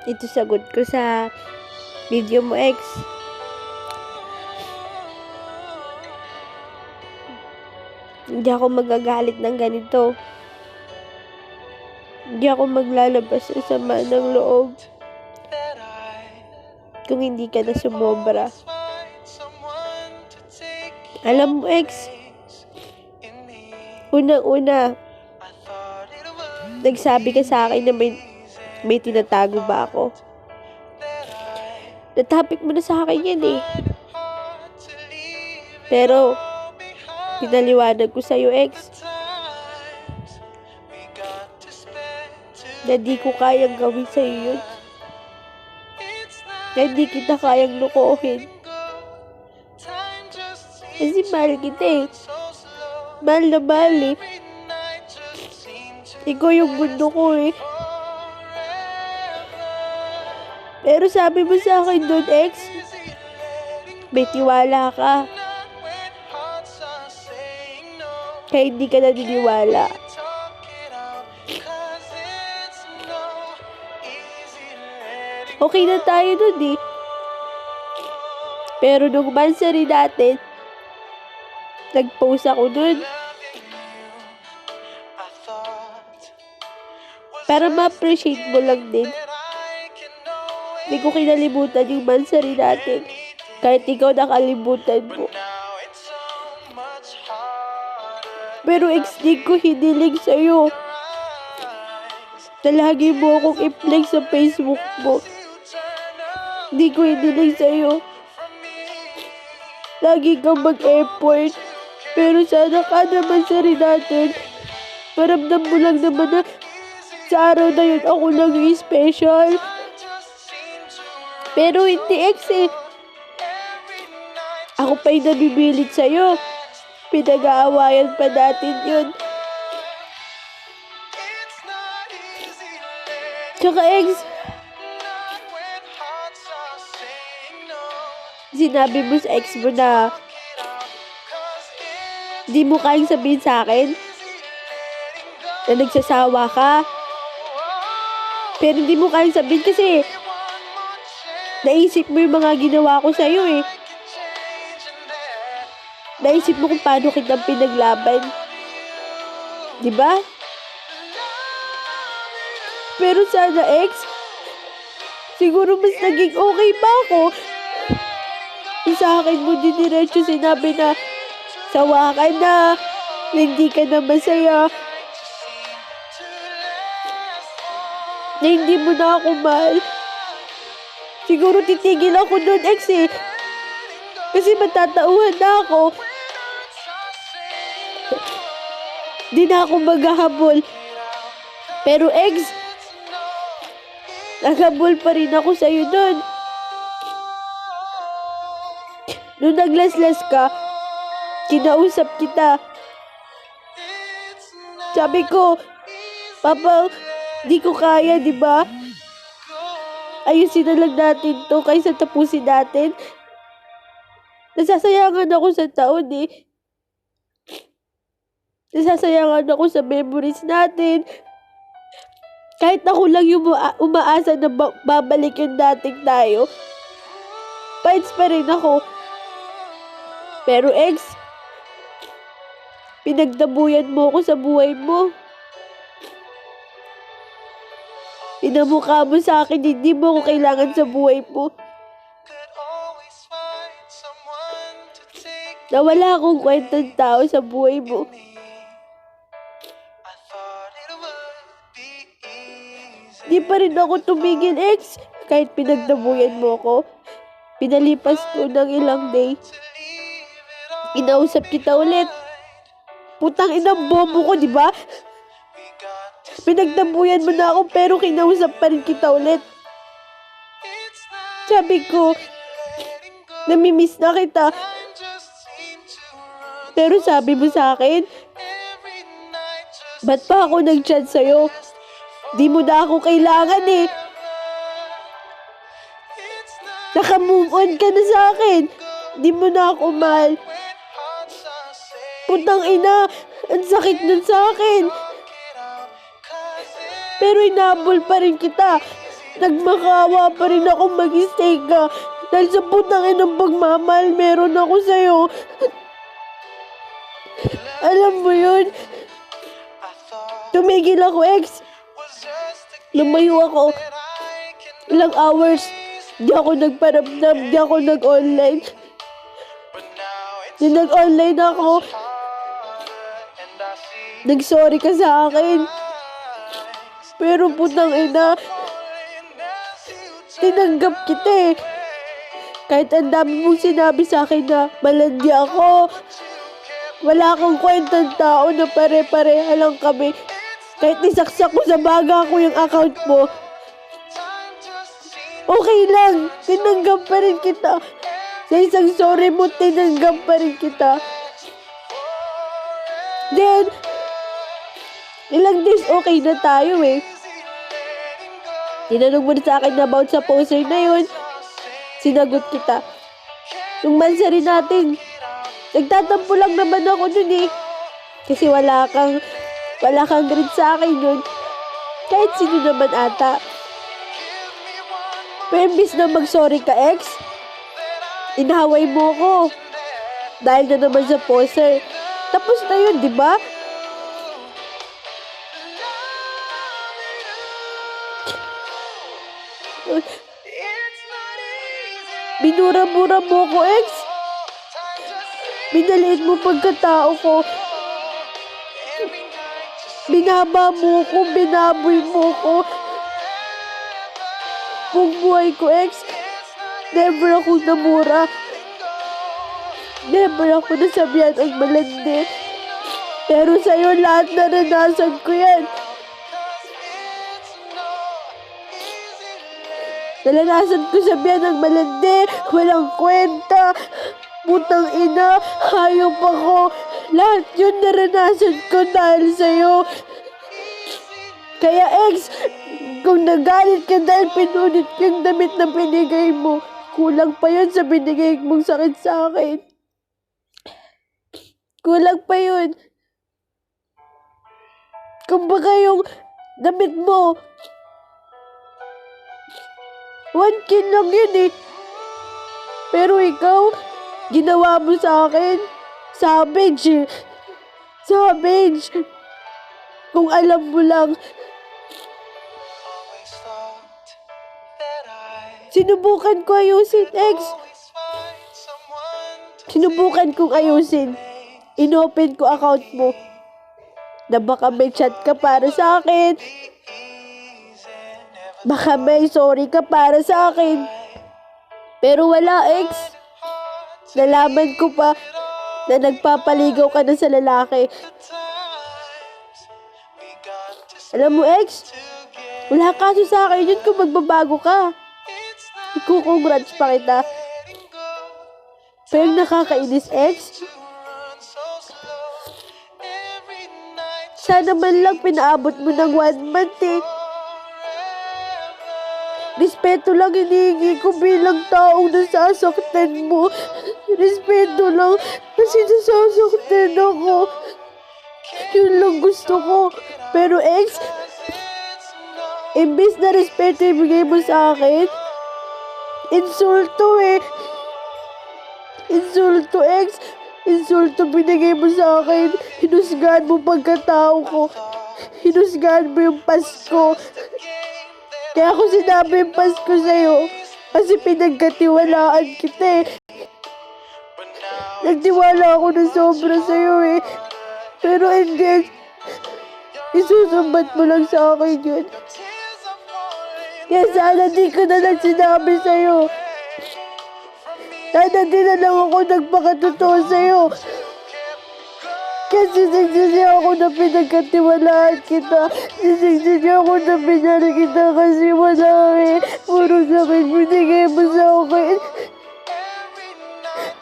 Ito sagot ko sa video mo, ex. Hindi ako magagalit ng ganito. Hindi ako maglalabas sa sama ng loob kung hindi ka na sumobra. Alam mo, ex, unang-una, nagsabi ka sa akin na may tinatago ba ako. Natapik mo na sa akin yan eh. Pero, pinaliwanag ko sa'yo, ex, na di ko kayang gawin sa'yo yun. Na hindi kita kayang lukohin. Kasi mahal kita eh. Mahal na mahal eh. Ikaw yung mundo ko eh. Pero sabi mo sa akin doon, ex, may tiwala ka. Kaya hindi ka naniniwala. Okay na tayo doon eh. Pero nung mansari natin, nag-post ako doon. Para ma-appreciate mo lang din. Hindi ko kinalimutan yung mansari natin. Kahit ikaw nakalimutan mo. Pero ex, di ko hiniling sa'yo. Na lagi mo akong i-flex sa Facebook mo. Di ko hiniling sa'yo. Lagi kang mag-effort. Pero sana ka naman sa rin natin. Maramdam mo lang naman na sa araw na yun ako lang yung special. Pero hindi ex eh. Ako pa yung nabibilit sa'yo. Pinag-aawayan pa natin yun. Tsaka ex, sinabi mo sa ex mo na di mo kayang sabihin sa akin na nagsasawa ka. Pero hindi mo kayang sabihin kasi naisip mo yung mga ginawa ko sa'yo eh. Naisip mo kung paano kitang pinaglaban. Diba? Pero sana ex, siguro mas naging okay pa ako. Sa akin mo diniretso sinabi na sawa ka na hindi ka na masaya. Na hindi mo na ako mahal. Siguro titigil ako doon, ex eh. Kasi matatauhan na ako. Di na ako maghahabol. Pero ex, naghabol pa rin ako sa'yo doon. Nung naglaslas ka, kinausap kita. Sabi ko, Papa, di ko kaya, di ba? Ayusin na lang natin to kaysa tapusin natin. Nasasayangan ako sa taon eh. Nasasayangan ako sa memories natin. Kahit ako lang yung umaasa na babalik yung dating tayo. Fights pa rin ako. Pero ex, pinagdabuyan mo ako sa buhay mo. Pinamukha mo sa akin, hindi mo ako kailangan sa buhay mo. Na wala akong kwentang tao sa buhay mo. Di pa rin ako tumigil, ex. Kahit pinagdabuyan mo ako. Pinalipas ko ng ilang day. Inausap kita ulit. Putang inang bobo ko, di ba? Pinagdabuyan mo na ako pero kinausap pa rin kita ulit. Sabi ko, namimiss na kita. Pero sabi mo sa akin, ba't pa ako nag-chat sa'yo? Di mo na ako kailangan eh. Naka-move on ka na sa akin. Di mo na ako mahal. Putang ina, ang sakit nun sa akin. Pero inabol pa rin kita. nagmakawa pa rin ako mag-stay ka. Dahil sa putang inang pagmamahal meron ako sa'yo. Alam mo yun? Tumigil ako, ex. Lumayo ako. Ilang hours. Di ako nagparamdam. Di ako nag-online. Di nag-online ako. Nag-sorry ka sa akin. Pero putang ina, tinanggap kita eh. Kahit ang dami mong sinabi sa akin na malandi ako. Wala kang kwentang tao na pare-pareha lang kami. Kahit isaksak mo sa baga ko yung account mo. Okay lang, tinanggap pa rin kita. Sa isang sorry mo, tinanggap pa rin kita. Then, ilang days okay na tayo eh. Tinanong mo sa akin about sa poster na yun. Sinagot kita. Nung mansari natin, nagtatampo lang naman ako dun eh. Kasi wala kang grade sa akin yun. Kahit sino naman ata. Pero imbis na mag-sorry ka, ex, inahaway mo ko. Dahil na naman sa poster. Tapos na yun, di ba? Binura-bura mo ko, ex. Binaliit mo pagkatao ko. Binaba mo ko, binaboy mo ko. Buong buhay ko, ex. Never ako namura. Never ako nasabihan ang malandi. Pero sa'yo lahat naranasan ko yan. Naranasan ko sabihan ng malandi, walang kwenta, putang ina, hayop ako. Lahat yun naranasan ko dahil sa'yo. Kaya ex, kung nagalit ka dahil pinunit ko yung damit na binigay mo, kulang pa yun sa binigay mong sakit sa akin. Kulang pa yun. Kumbaga yung damit mo, 1K lang yun eh. Pero ikaw, ginawa mo sa akin. Savage. Savage. Kung alam mo lang. Sinubukan ko ayusin, ex. Sinubukan kong ayusin. Inopen ko account mo. Na baka may chat ka para sa akin. Baka may sorry ka para sa akin. Pero wala, ex. Nalaman ko pa na nagpapaligaw ka na sa lalaki. Alam mo, ex, wala kaso sa akin yun kung magbabago ka. Ikukongrats pa kita. Pero nakakainis, ex. Sana man lang pinaabot mo ng 1 month eh. Respeto lang hinihingi ko bilang taong nasasaktan mo. Respeto lang kasi nasasaktan ako. Yun lang gusto ko. Pero ex, imbis na respeto ibigay mo sa akin, insulto eh. Insulto, ex. Insulto binigay mo sa akin. Hinusgahan mo pagkatao ko. Hinusgahan mo yung Pasko. Kaya ako sinabi yung Pasko sa'yo. Kasi pinagkatiwalaan kita eh. Nagtiwala ako na sobra sa'yo eh. Pero hindi. Isusumbat mo lang sa akin yun. Kaya sana di ko na lang sinabi sa'yo. Sana di na lang ako nagpakatotoo sa'yo. Kasi sisisi ako na pinagkatiwalaan kita. Sisisi ako na pinari kita kasi wala eh. Puro sakit binigay mo sa akin.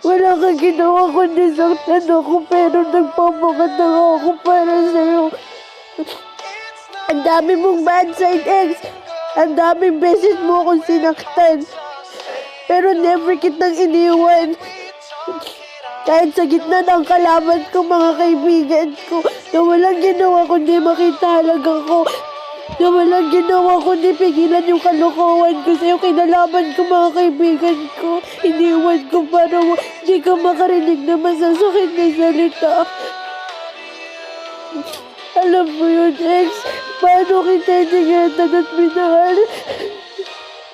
Wala kang ginawa kundi saktan ako pero nagpapakatang ako para sa'yo. Ang dami mong bad side, ex. Ang daming beses mo akong sinaktan. Pero never kitang iniwan. Kahit sa gitna ng kalaban ko, mga kaibigan ko, na walang ginawa kundi makita halaga ko. Na walang ginawa ko, di pigilan yung kalokohan ko sa'yo. Kinalaban ko mga kaibigan ko. Iniwan ko para di ka makarinig na masasakit na salita. Alam mo yun, ex, paano kita iningatan at minahal?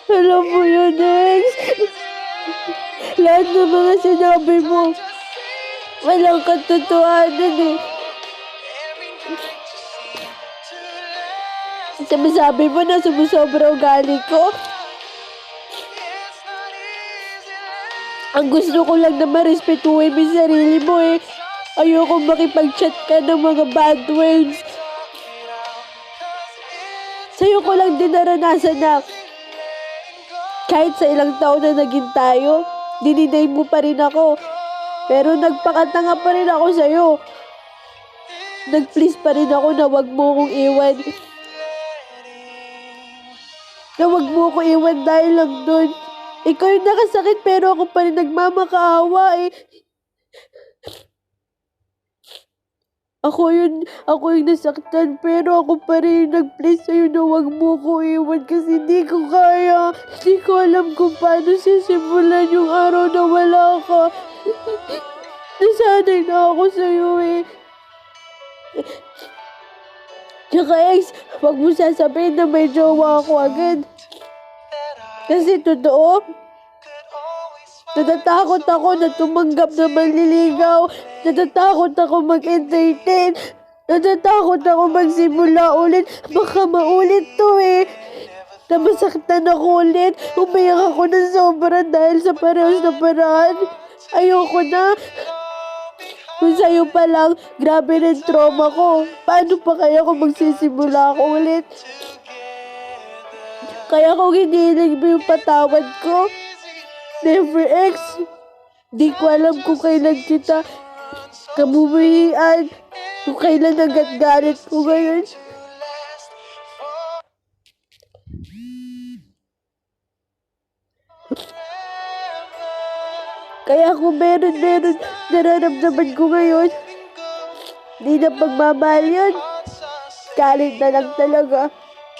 Alam mo yun, ex. Lahat ng mga sinabi mo, walang katotohanan eh. Sabi mo na sumusobra ugali ko. Ang gusto ko lang na marespetuhin mo yung sarili mo eh. Ayoko makipag-chat ka ng mga bad words. Sa'yo ko lang din naranasan na kahit sa ilang taon na naging tayo, dininay mo pa rin ako. Pero nagpakatanga pa rin ako sa'yo. Nag-please pa rin ako na wag mo akong iwan. Na wag mo ako iwan dahil lang doon. Ikaw yung nakasakit pero ako pa rin nagmamakaawa eh. Ako yung nasaktan pero ako pa rin yung nag-please sa'yo na wag mo ko iwan kasi hindi ko kaya. Hindi ko alam kung paano sisimulan yung araw na wala ka. Nasanay na ako sa'yo eh. Tsaka ex, wag mo sasabihin na may jowa ako agad. Kasi totoo, natatakot ako na tumanggap na manliligaw. Natatakot ako mag-entertain. Natatakot ako magsimula ulit. Baka maulit to eh. Na masaktan ako ulit. Umiyak ako ng sobra dahil sa parehas na paraan. Ayoko na. Kung sa'yo pa lang, grabe rin trauma ko. Paano pa kaya kung magsisimula ako ulit? Kaya kung hinihiling mo yung patawad ko, never ex. Di ko alam kung kailan kita kabubuhian, kung kailan agad galit ko ngayon. Kaya kung meron nararamdaman ko ngayon, di na pagmamahal yun. Galit na lang talaga.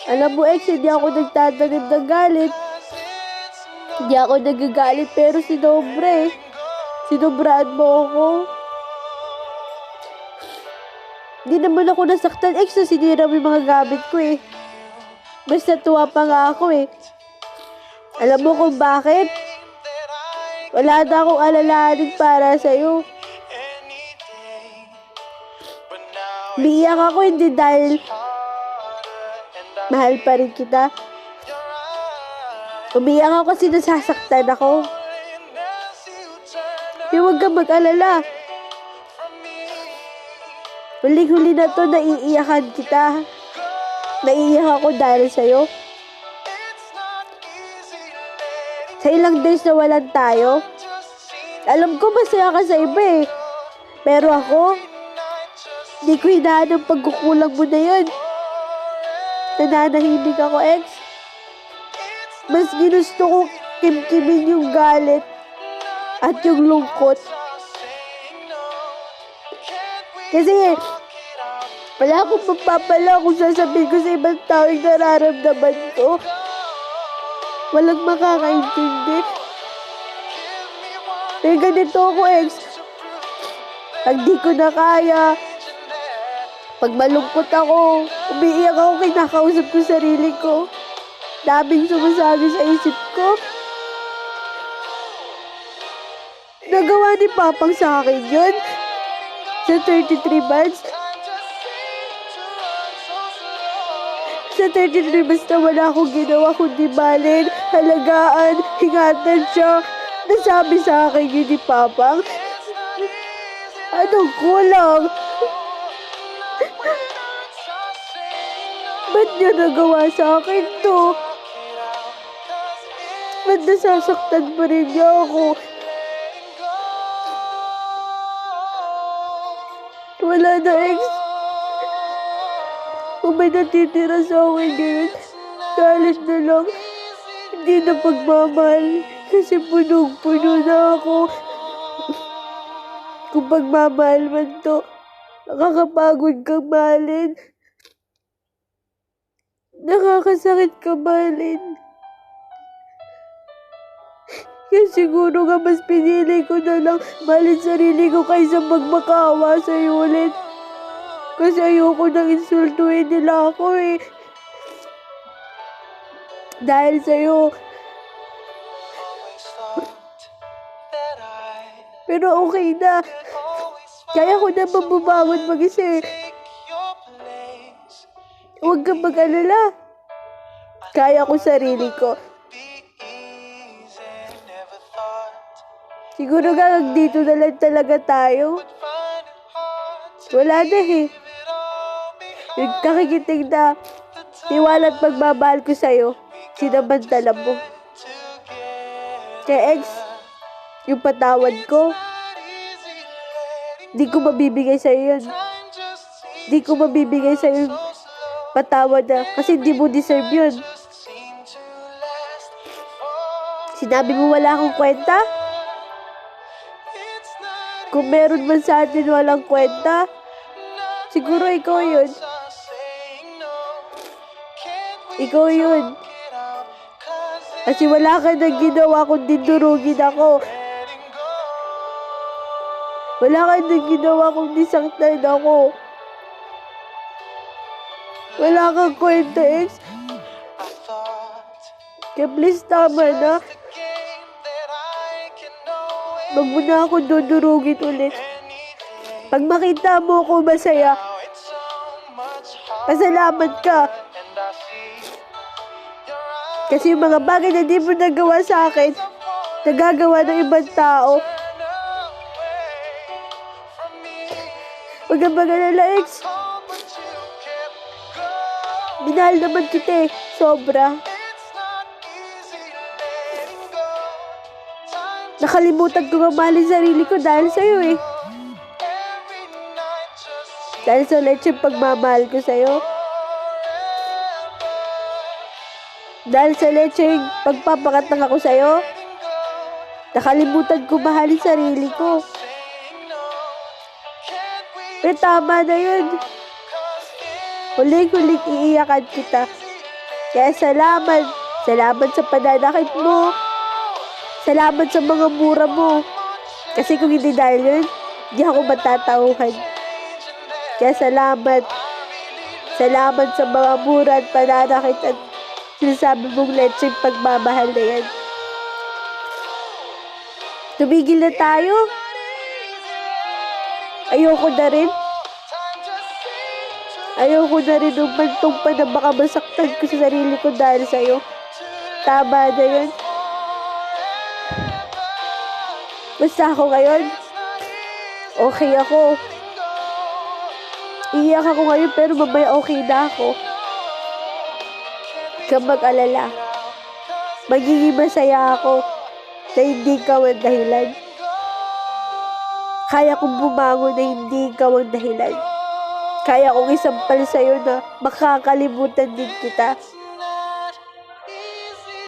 Alam mo ex, hindi ako nagtatanim ng galit. Hindi ako nagagalit pero sinobre. Sinobraan mo ako. Hindi naman ako nasaktan ex na sinira mo yung mga gamit ko eh. Mas natuwa pa nga ako eh. Alam mo kung bakit? Wala na akong alalahanin para sa'yo. Umiiyak ako hindi dahil mahal pa rin kita. Umiiyak ako kasi nasasaktan ako. Kaya huwag kang mag-alala. Huling-huli na to, naiiyakan kita. Naiiyak ako dahil sa'yo. Sa ilang days na walang tayo, alam ko masaya ka sa iba eh. Pero ako, di ko hinaan ang pagkukulang mo na yun. Nananahimik ako, ex. Mas ginusto ko kimkimin yung galit at yung lungkot. Kasi wala akong magpapala kung sasabihin ko sa ibang tao yung nararamdaman ko. Walang makakaintindi. Eh ganito ako, ex. Pag di ko na kaya, pag malungkot ako, umiiyak ako, kinakausap ko sarili ko. Daming sumasabi sa isip ko. Nagawa ni Papang sa akin yun. Sa 33 months. Sa 33 months na wala akong ginawa kundi malin, halagaan, hingatan siya. Nasabi sa akin yun ni Papang. Anong kulang? Ba't niya nagawa sa akin to? Ba't nasasaktan pa rin niya ako? Wala na, ex. Kung may natitira sa akin ngayon, galit na lang. Hindi na pagmamahal kasi punong-puno na ako. Kung pagmamahal man to, nakakapagod kang mahalin. Nakakasakit ka, Marlene. Kaya siguro nga mas pinili ko na lang mahalin sarili ko kaysa magmakaawa sa'yo ulit. Kasi ayoko nang insultuhin nila ako eh. Dahil sa'yo. Pero okay na. Kaya ko na mabubangon mag-isa eh. Huwag kang mag-alala. Kaya ko sarili ko. Siguro nga dito na lang talaga tayo. Wala na eh. Yung kakikiting na tiwala at pagmamahal ko sa'yo, sinamantala mo. Kaya ex, yung patawad ko, di ko mabibigay sa'yo yun. Di ko mabibigay sa'yo yung patawad na, kasi di mo deserve yun. Sinabi mo wala akong kwenta? Kung meron man sa atin walang kwenta, siguro ikaw yun. Ikaw yun. Kasi wala ka nang ginawa kundi durugin ako. Wala ka nang ginawa kundi saktan ako. Wala kang kwenta, ex. Kaya please, tama na. Wag mo na ako dudurugin ulit. Pag makita mo ako masaya, pasalamat ka. Kasi yung mga bagay na di mo nagawa sa akin, nagagawa ng ibang tao. Huwag kang mag-alala, ex. Minahal naman kita eh, sobra. Nakalimutan ko nga mahalin sarili ko dahil sa'yo eh. Dahil sa lecheng pagmamahal ko sa'yo. Dahil sa lecheng pagpapakatang ako sa'yo. Nakalimutan ko mahalin sarili ko. Pero tama na yun. Huling-huling iiyakan kita. Kaya salamat. Salamat sa pananakit mo. Salamat sa mga mura mo. Kasi kung hindi dahil yun, hindi ako matatauhan. Kaya salamat. Salamat sa mga mura at pananakit at sinasabi mong lecheng pagmamahal na yan. Tumigil na tayo. Ayoko na rin. Ayoko na rin umantong pa na baka masaktan ko sa sarili ko dahil sa'yo. Tama na yun. Basta ako ngayon, okay ako. Iiyak ako ngayon pero mamaya okay na ako. Huwag kang mag-alala. Magiging masaya ako na hindi ikaw ang dahilan. Kaya kong bumangon na hindi ikaw ang dahilan. Kaya kong isampal sa'yo na makakalimutan din kita.